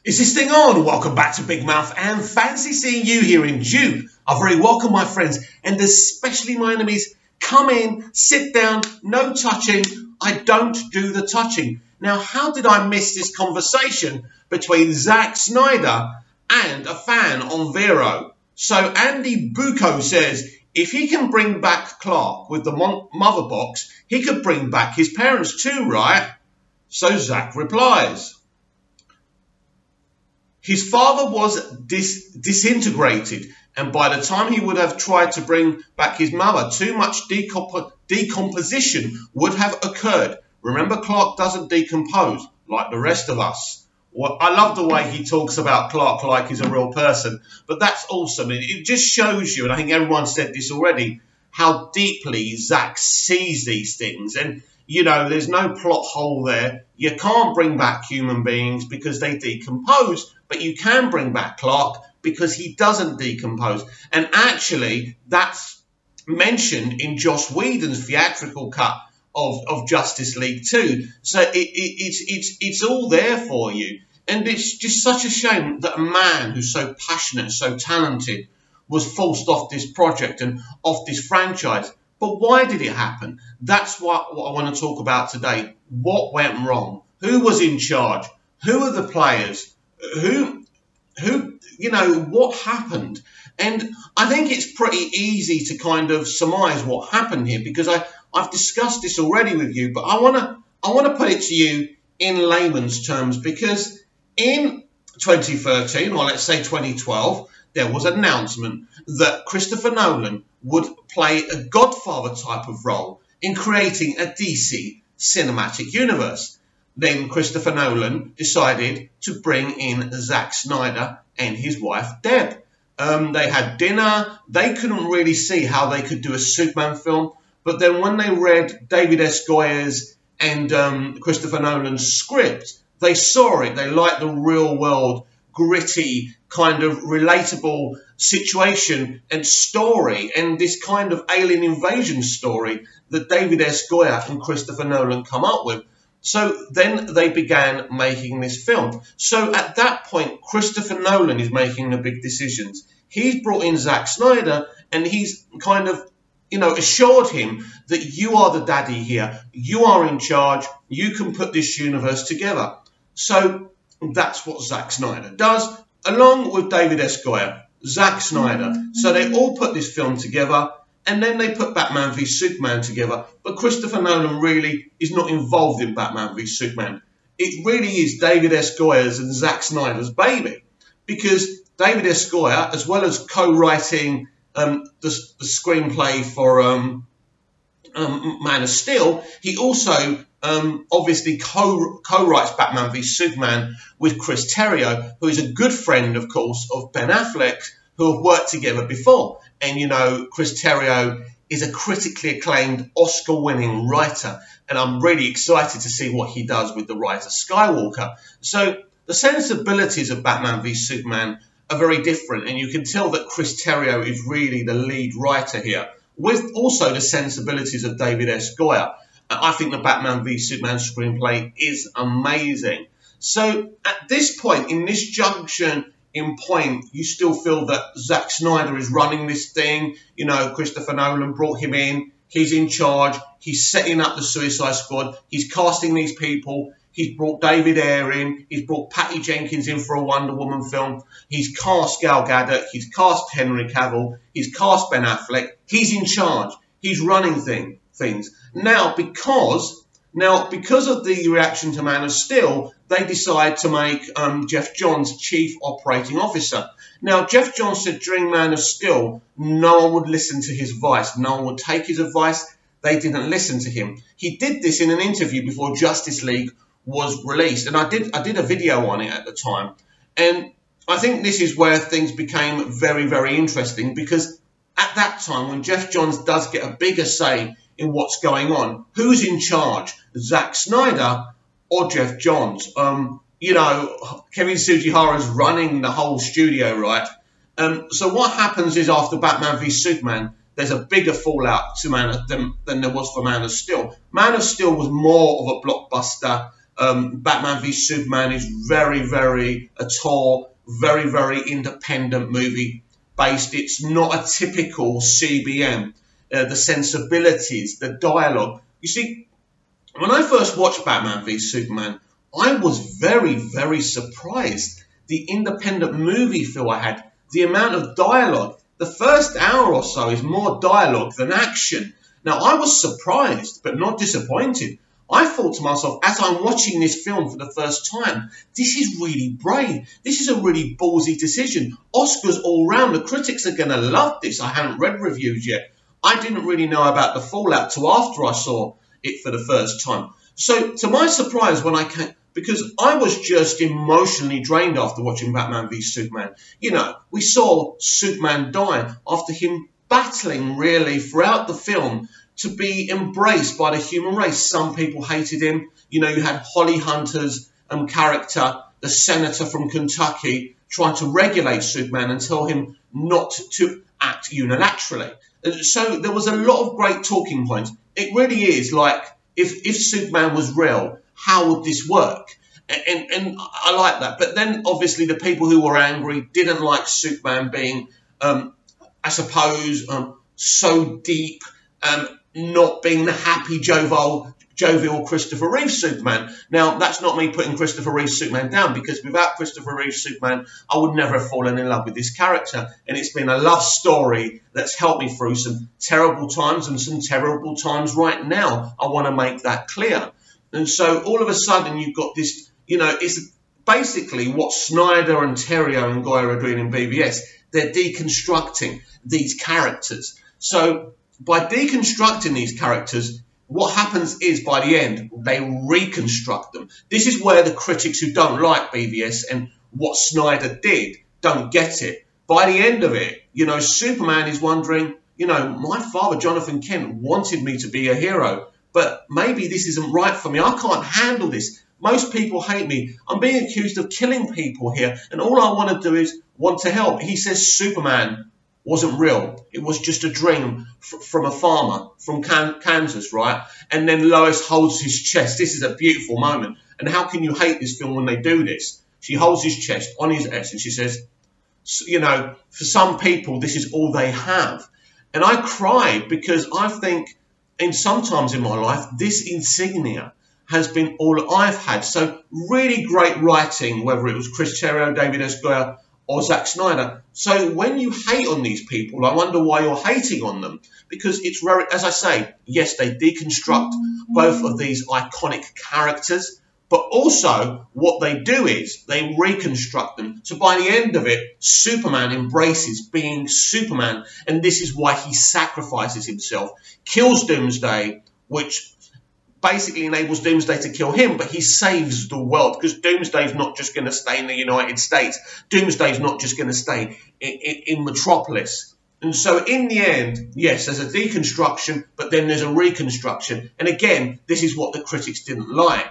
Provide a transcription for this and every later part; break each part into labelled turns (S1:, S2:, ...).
S1: Is this thing on? Welcome back to Big Mouth and fancy seeing you here in June. I'm very welcome, my friends, and especially my enemies. Come in, sit down, no touching. I don't do the touching. Now, how did I miss this conversation between Zack Snyder and a fan on Vero? So Andy Bucco says if he can bring back Clark with the mother box, he could bring back his parents too, right? So Zack replies, his father was disintegrated, and by the time he would have tried to bring back his mother, too much decomposition would have occurred. Remember, Clark doesn't decompose like the rest of us. Well, I love the way he talks about Clark like he's a real person, but that's awesome. It just shows you, and I think everyone said this already, how deeply Zack sees these things. And, you know, there's no plot hole there. You can't bring back human beings because they decompose, but you can bring back Clark because he doesn't decompose. And actually, that's mentioned in Joss Whedon's theatrical cut of Justice League 2. So it's all there for you. And it's just such a shame that a man who's so passionate, so talented, was forced off this project and off this franchise. But why did it happen? That's what I want to talk about today. What went wrong? Who was in charge? Who are the players? Who, you know, what happened? And I think it's pretty easy to kind of surmise what happened here because I've discussed this already with you, but I want to put it to you in layman's terms because in 2013, or let's say 2012, there was an announcement that Christopher Nolan would play a Godfather type of role in creating a DC cinematic universe. Then Christopher Nolan decided to bring in Zack Snyder and his wife Deb. They had dinner. They couldn't really see how they could do a Superman film. But then when they read David S. Goyer's and Christopher Nolan's script, they saw it. They liked the real world, gritty, kind of relatable situation and story, and this kind of alien invasion story that David S. Goyer and Christopher Nolan come up with. So then they began making this film. So at that point, Christopher Nolan is making the big decisions. He's brought in Zack Snyder and he's kind of, you know, assured him that you are the daddy here. You are in charge. You can put this universe together. So that's what Zack Snyder does, along with David S. Goyer, Zack Snyder. So they all put this film together, and then they put Batman v Superman together. But Christopher Nolan really is not involved in Batman v Superman. It really is David S. Goyer's and Zack Snyder's baby. Because David S. Goyer, as well as co-writing the screenplay for Man of Steel, he also obviously co-writes Batman v Superman with Chris Terrio, who is a good friend, of course, of Ben Affleck, who have worked together before. And, you know, Chris Terrio is a critically acclaimed Oscar-winning writer, and I'm really excited to see what he does with the Rise of Skywalker. So the sensibilities of Batman v Superman are very different, and you can tell that Chris Terrio is really the lead writer here, with also the sensibilities of David S. Goyer. I think the Batman v Superman screenplay is amazing. So at this point, in this junction in point, you still feel that Zack Snyder is running this thing. You know, Christopher Nolan brought him in. He's in charge. He's setting up the Suicide Squad. He's casting these people. He's brought David Ayer in. He's brought Patty Jenkins in for a Wonder Woman film. He's cast Gal Gadot. He's cast Henry Cavill. He's cast Ben Affleck. He's in charge. He's running things. Now, because of the reaction to Man of Steel, they decide to make Geoff Johns Chief Operating Officer. Now, Geoff Johns said during Man of Steel, no one would listen to his advice. No one would take his advice. They didn't listen to him. He did this in an interview before Justice League was released, and I did a video on it at the time. And I think this is where things became very, very interesting, because at that time, when Geoff Johns does get a bigger say in what's going on, who's in charge, Zack Snyder or Geoff Johns? You know, Kevin Tsujihara's running the whole studio, right? So what happens is after Batman v Superman, there's a bigger fallout to than there was for Man of Steel. Man of Steel was more of a blockbuster. Batman v Superman is very a tall, very independent movie based. It's not a typical CBM. The sensibilities, the dialogue. You see, when I first watched Batman v Superman, I was very surprised. The independent movie feel I had, the amount of dialogue. The first hour or so is more dialogue than action. Now, I was surprised, but not disappointed. I thought to myself, as I'm watching this film for the first time, this is really brave. This is a really ballsy decision. Oscars all round. The critics are going to love this. I haven't read reviews yet. I didn't really know about the fallout till after I saw it for the first time. So, to my surprise, when I came, because I was just emotionally drained after watching Batman v Superman. You know, we saw Superman die after him battling really throughout the film to be embraced by the human race. Some people hated him. You know, you had Holly Hunter's character, the senator from Kentucky, trying to regulate Superman and tell him not to act unilaterally. So there was a lot of great talking points. It really is like, if Superman was real, how would this work? And I like that. But then, obviously, the people who were angry didn't like Superman being, I suppose, so deep, not being the happy, jovial Christopher Reeve Superman. Now, that's not me putting Christopher Reeve Superman down, because without Christopher Reeve Superman, I would never have fallen in love with this character. And it's been a love story that's helped me through some terrible times and some terrible times right now. I want to make that clear. And so all of a sudden you've got this, you know, it's basically what Snyder and Terrio and Goyer are doing in BVS. They're deconstructing these characters. So by deconstructing these characters, what happens is, by the end, they reconstruct them. This is where the critics who don't like BVS and what Snyder did don't get it. By the end of it, you know, Superman is wondering, you know, my father, Jonathan Kent, wanted me to be a hero, but maybe this isn't right for me. I can't handle this. Most people hate me. I'm being accused of killing people here, and all I want to do is want to help. He says Superman wasn't real. It was just a dream from a farmer from Kansas, right? And then Lois holds his chest. This is a beautiful moment. And how can you hate this film when they do this? She holds his chest on his S and she says, you know, for some people, this is all they have. And I cried because I think, and sometimes in my life, this insignia has been all I've had. So really great writing, whether it was Chris Terrio, David S. Goyer, or Zack Snyder. So when you hate on these people, I wonder why you're hating on them. Because it's very, as I say, yes, they deconstruct both of these iconic characters, but also what they do is they reconstruct them. So by the end of it, Superman embraces being Superman, and this is why he sacrifices himself, kills Doomsday, which basically enables Doomsday to kill him, but he saves the world, because Doomsday's not just going to stay in the United States. Doomsday's not just going to stay in Metropolis. And so in the end, yes, there's a deconstruction, but then there's a reconstruction. And again, this is what the critics didn't like.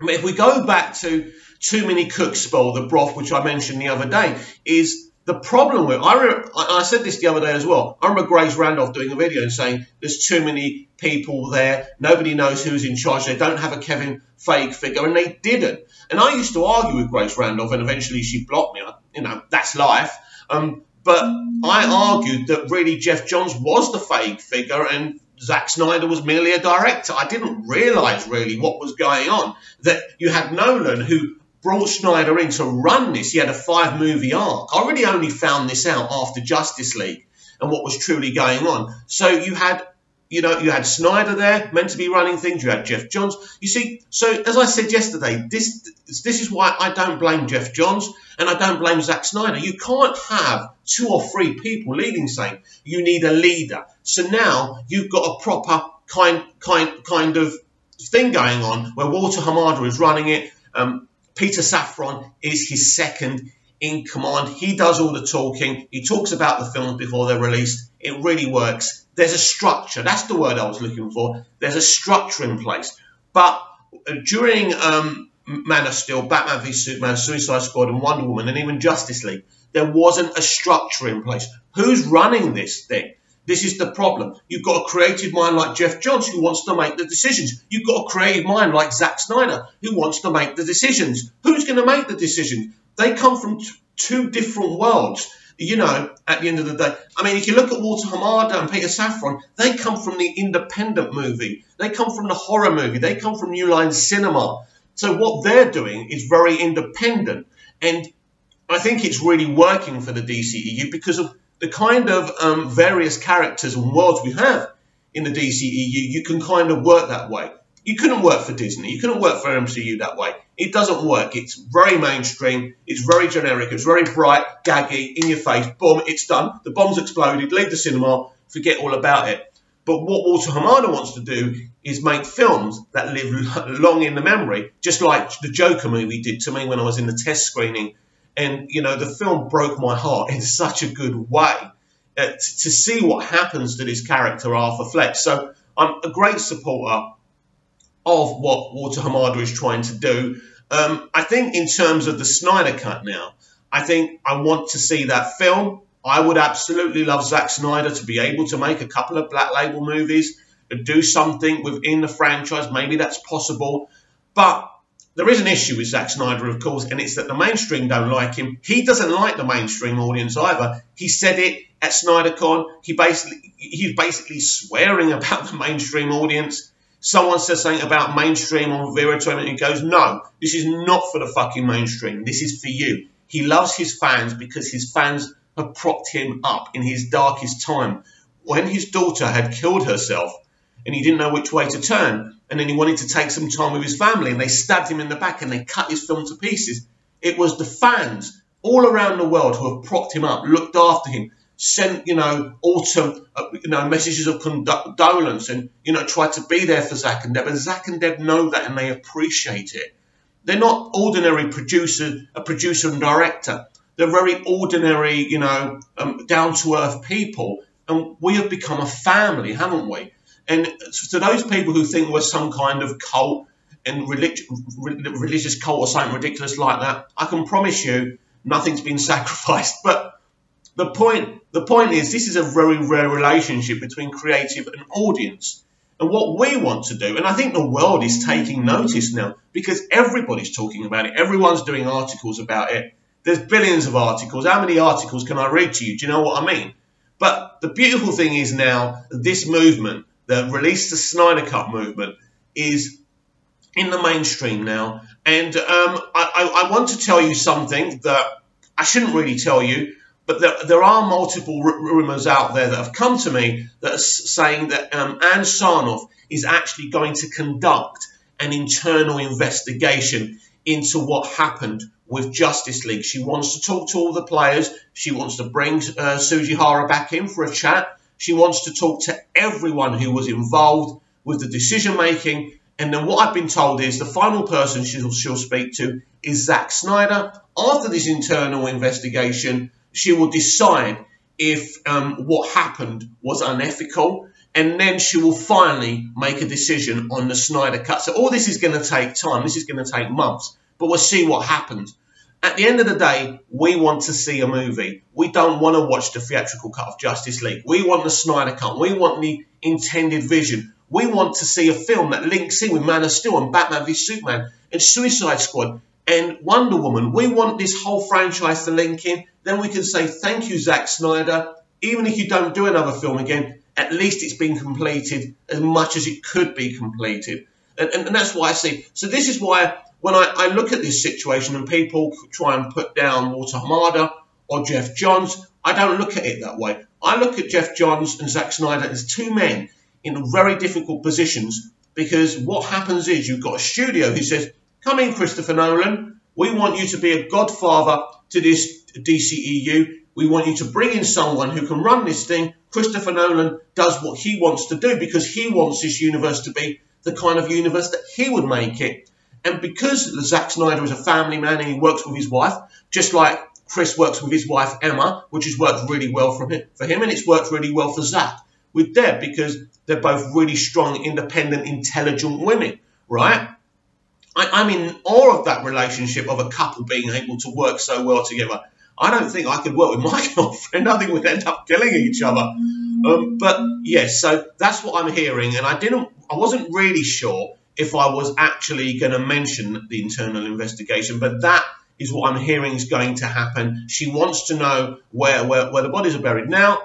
S1: I mean, if we go back to Too Many Cooks Spoil the Broth, which I mentioned the other day, is the problem with, I said this the other day as well, I remember Grace Randolph doing a video and saying there's too many people there, nobody knows who's in charge, they don't have a Kevin Feige figure, and they didn't. And I used to argue with Grace Randolph, and eventually she blocked me, you know, that's life. But I argued that really Jeff Johns was the Feige figure and Zack Snyder was merely a director. I didn't realise really what was going on, that you had Nolan who brought Snyder in to run this. He had a 5-movie arc. I really only found this out after Justice League and what was truly going on. So you had, you know, you had Snyder there, meant to be running things. You had Jeff Johns. You see, so as I said yesterday, this is why I don't blame Jeff Johns and I don't blame Zack Snyder. You can't have 2 or 3 people leading something. You need a leader. So now you've got a proper kind of thing going on where Walter Hamada is running it. Peter Safran is his second in command. He does all the talking. He talks about the films before they're released. It really works. There's a structure. That's the word I was looking for. There's a structure in place. But during Man of Steel, Batman v Superman, Suicide Squad and Wonder Woman and even Justice League, there wasn't a structure in place. Who's running this thing? This is the problem. You've got a creative mind like Jeff Johns who wants to make the decisions. You've got a creative mind like Zack Snyder who wants to make the decisions. Who's going to make the decisions? They come from two different worlds. You know, at the end of the day, I mean, if you look at Walter Hamada and Peter Safran, they come from the independent movie. They come from the horror movie. They come from New Line Cinema. So what they're doing is very independent. And I think it's really working for the DCEU because of the kind of various characters and worlds we have in the DCEU. You can kind of work that way. You couldn't work for Disney. You couldn't work for MCU that way. It doesn't work. It's very mainstream. It's very generic. It's very bright, gaggy, in your face. Boom, it's done. The bomb's exploded. Leave the cinema. Forget all about it. But what Walter Hamada wants to do is make films that live long in the memory, just like the Joker movie did to me when I was in the test screening. And, you know, the film broke my heart in such a good way to see what happens to this character, Arthur Fleck. So I'm a great supporter of what Walter Hamada is trying to do. I think in terms of the Snyder Cut now, I think I want to see that film. I would absolutely love Zack Snyder to be able to make a couple of Black Label movies and do something within the franchise. Maybe that's possible. But there is an issue with Zack Snyder, of course, and it's that the mainstream don't like him. He doesn't like the mainstream audience either. He said it at SnyderCon. He's basically swearing about the mainstream audience. Someone says something about mainstream on Vera to him and he goes, no, this is not for the fucking mainstream. This is for you. He loves his fans because his fans have propped him up in his darkest time. When his daughter had killed herself and he didn't know which way to turn, and then he wanted to take some time with his family and they stabbed him in the back and they cut his film to pieces, it was the fans all around the world who have propped him up, looked after him, sent, you know, messages of condolence and, you know, tried to be there for Zack and Deb. And Zack and Deb know that and they appreciate it. They're not ordinary producer and director. They're very ordinary, you know, down-to-earth people. And we have become a family, haven't we? And to those people who think we're some kind of cult and religious cult or something ridiculous like that, I can promise you nothing's been sacrificed. But the point is, this is a very rare relationship between creative and audience. And what we want to do, and I think the world is taking notice now because everybody's talking about it. Everyone's doing articles about it. There's billions of articles. How many articles can I read to you? Do you know what I mean? But the beautiful thing is now, this movement, the Release the Snyder Cut movement, is in the mainstream now. And I want to tell you something that I shouldn't really tell you, but there are multiple rumours out there that have come to me that are saying that Anne Sarnof is actually going to conduct an internal investigation into what happened with Justice League. She wants to talk to all the players. She wants to bring Sujihara back in for a chat. She wants to talk to everyone who was involved with the decision-making. And then what I've been told is the final person she'll speak to is Zack Snyder. After this internal investigation, she will decide if what happened was unethical, and then she will finally make a decision on the Snyder Cut. So all this is going to take time. This is going to take months, but we'll see what happens. At the end of the day, we want to see a movie. We don't want to watch the theatrical cut of Justice League. We want the Snyder Cut. We want the intended vision. We want to see a film that links in with Man of Steel and Batman v Superman and Suicide Squad and Wonder Woman. We want this whole franchise to link in. Then we can say, thank you, Zack Snyder. Even if you don't do another film again, at least it's been completed as much as it could be completed. And that's why I see. So this is why when I look at this situation and people try and put down Walter Hamada or Jeff Johns, I don't look at it that way. I look at Jeff Johns and Zack Snyder as two men in very difficult positions, because what happens is you've got a studio who says, come in, Christopher Nolan. We want you to be a godfather to this DCEU. We want you to bring in someone who can run this thing. Christopher Nolan does what he wants to do because he wants this universe to be the kind of universe that he would make it. And because Zack Snyder is a family man and he works with his wife, just like Chris works with his wife Emma, which has worked really well for him, and it's worked really well for Zack with Deb, because they're both really strong, independent, intelligent women, right? I'm in awe of that relationship of a couple being able to work so well together. I don't think I could work with my girlfriend. I think we'd end up killing each other. But yes, so that's what I'm hearing, and I wasn't really sure if I was actually going to mention the internal investigation, but that is what I'm hearing is going to happen. She wants to know where the bodies are buried. Now,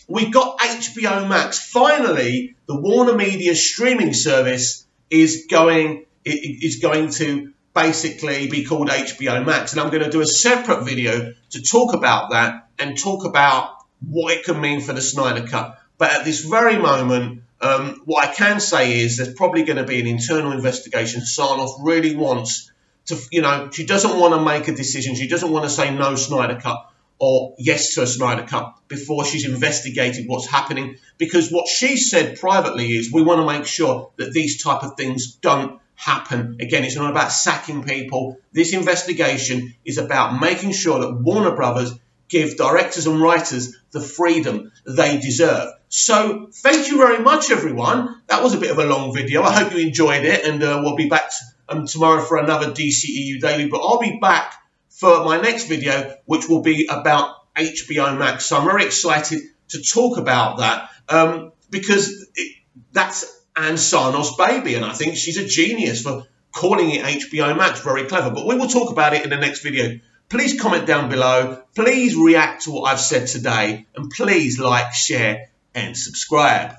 S1: we've got HBO Max. Finally, the Warner Media streaming service is going to basically be called HBO Max, and I'm going to do a separate video to talk about that and talk about what it can mean for the Snyder Cut. But at this very moment, what I can say is there's probably going to be an internal investigation. Sarnof really wants to, she doesn't want to make a decision. She doesn't want to say no Snyder Cut or yes to a Snyder Cut before she's investigated what's happening. Because what she said privately is we want to make sure that these type of things don't happen. Again, it's not about sacking people. This investigation is about making sure that Warner Brothers give directors and writers the freedom they deserve. So thank you very much, everyone. That was a bit of a long video. I hope you enjoyed it, and we'll be back tomorrow for another DCEU Daily. But I'll be back for my next video, which will be about HBO Max. So I'm very excited to talk about that because that's Ann Sarnof's baby, and I think she's a genius for calling it HBO Max. Very clever. But we will talk about it in the next video. Please comment down below. Please react to what I've said today. And please like, share, and subscribe.